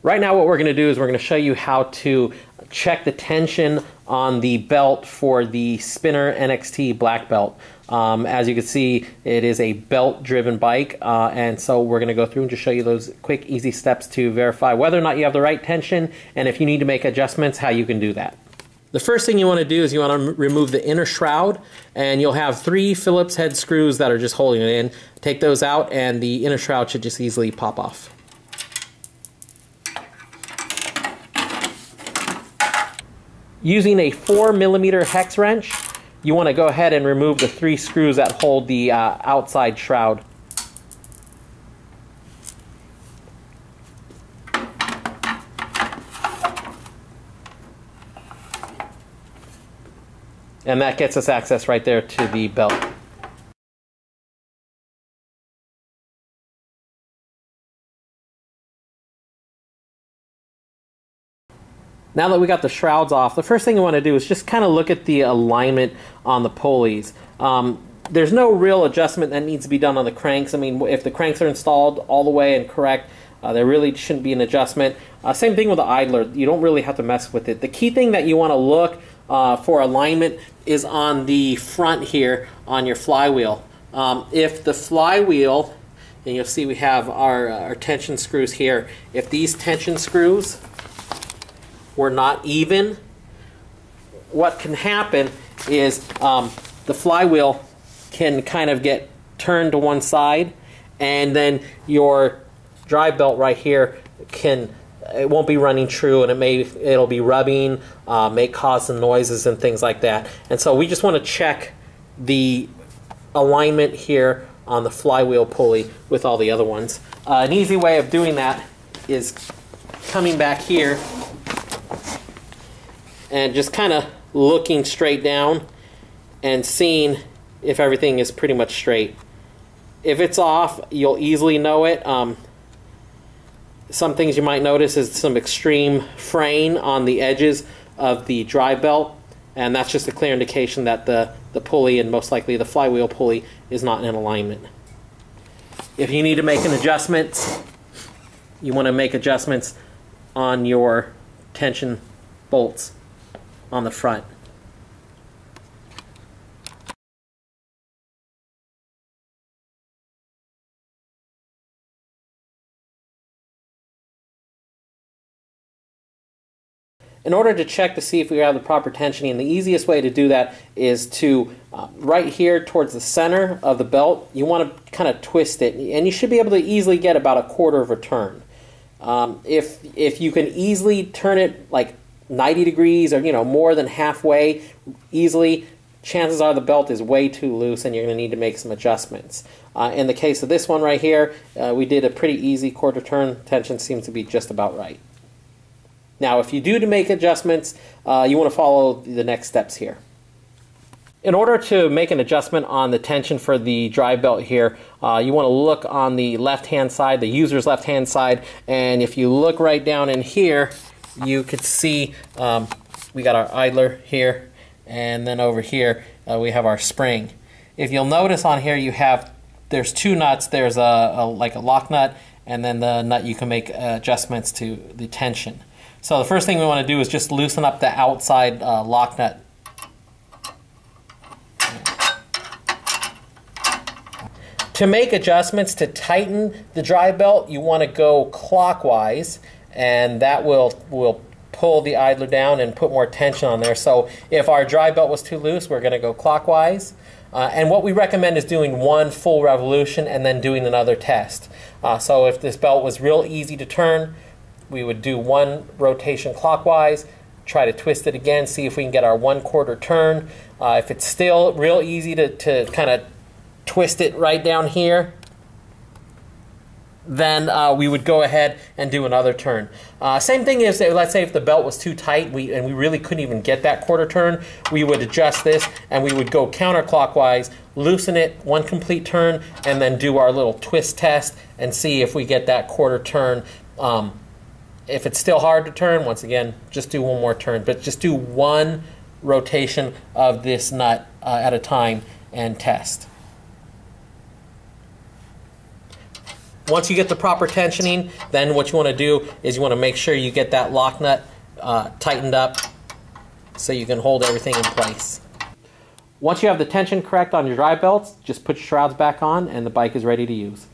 Right now what we're going to do is we're going to show you how to check the tension on the belt for the Spinner NXT black belt. As you can see, it is a belt-driven bike, and so we're going to go through and just show you those quick, easy steps to verify whether or not you have the right tension, and if you need to make adjustments, how you can do that. The first thing you want to do is you want to remove the inner shroud, and you'll have 3 Phillips head screws that are just holding it in. Take those out, and the inner shroud should just easily pop off. Using a 4mm hex wrench, you want to go ahead and remove the 3 screws that hold the outside shroud. And that gets us access right there to the belt. Now that we got the shrouds off, the first thing you want to do is just kind of look at the alignment on the pulleys. There's no real adjustment that needs to be done on the cranks. I mean, if the cranks are installed all the way and correct, there really shouldn't be an adjustment. Same thing with the idler. You don't really have to mess with it. The key thing that you want to look for alignment is on the front here on your flywheel. If the flywheel, and you'll see we have our tension screws here, if these tension screws were not even, what can happen is the flywheel can kind of get turned to one side, and then your drive belt right here it won't be running true, and it'll be rubbing, may cause some noises and things like that. And so we just want to check the alignment here on the flywheel pulley with all the other ones. An easy way of doing that is coming back here and just kind of looking straight down and seeing if everything is pretty much straight. If it's off, you'll easily know it. Some things you might notice is some extreme fraying on the edges of the drive belt, and that's just a clear indication that the pulley, and most likely the flywheel pulley, is not in alignment. If you need to make an adjustment, you want to make adjustments on your tension bolts on the front. In order to check to see if we have the proper tensioning, the easiest way to do that is to, right here towards the center of the belt, you want to kind of twist it, and you should be able to easily get about 1/4 of a turn. If you can easily turn it like 90 degrees or more than halfway easily, chances are the belt is way too loose and you're going to need to make some adjustments. In the case of this one right here, we did a pretty easy 1/4 turn. Tension seems to be just about right. Now, if you do to make adjustments, you want to follow the next steps here. In order to make an adjustment on the tension for the drive belt here, you want to look on the left-hand side, the user's left-hand side, and if you look right down in here, you could see we got our idler here, and then over here we have our spring. If you'll notice on here, there's 2 nuts. There's like a lock nut, and then the nut you can make adjustments to the tension. So the first thing we want to do is just loosen up the outside lock nut. To make adjustments to tighten the drive belt, you want to go clockwise, and that will pull the idler down and put more tension on there. So if our drive belt was too loose, we're going to go clockwise. And what we recommend is doing 1 full revolution and then doing another test. So if this belt was real easy to turn, we would do 1 rotation clockwise, try to twist it again, see if we can get our 1/4 turn. If it's still real easy to kind of twist it right down here, then we would go ahead and do another turn. Same thing is, let's say if the belt was too tight and we really couldn't even get that 1/4 turn, we would adjust this and we would go counterclockwise, loosen it 1 complete turn, and then do our little twist test and see if we get that 1/4 turn. If it's still hard to turn, once again, just do 1 more turn, but just do 1 rotation of this nut at a time and test. Once you get the proper tensioning, then what you want to do is you want to make sure you get that lock nut tightened up so you can hold everything in place. Once you have the tension correct on your drive belts, just put your shrouds back on and the bike is ready to use.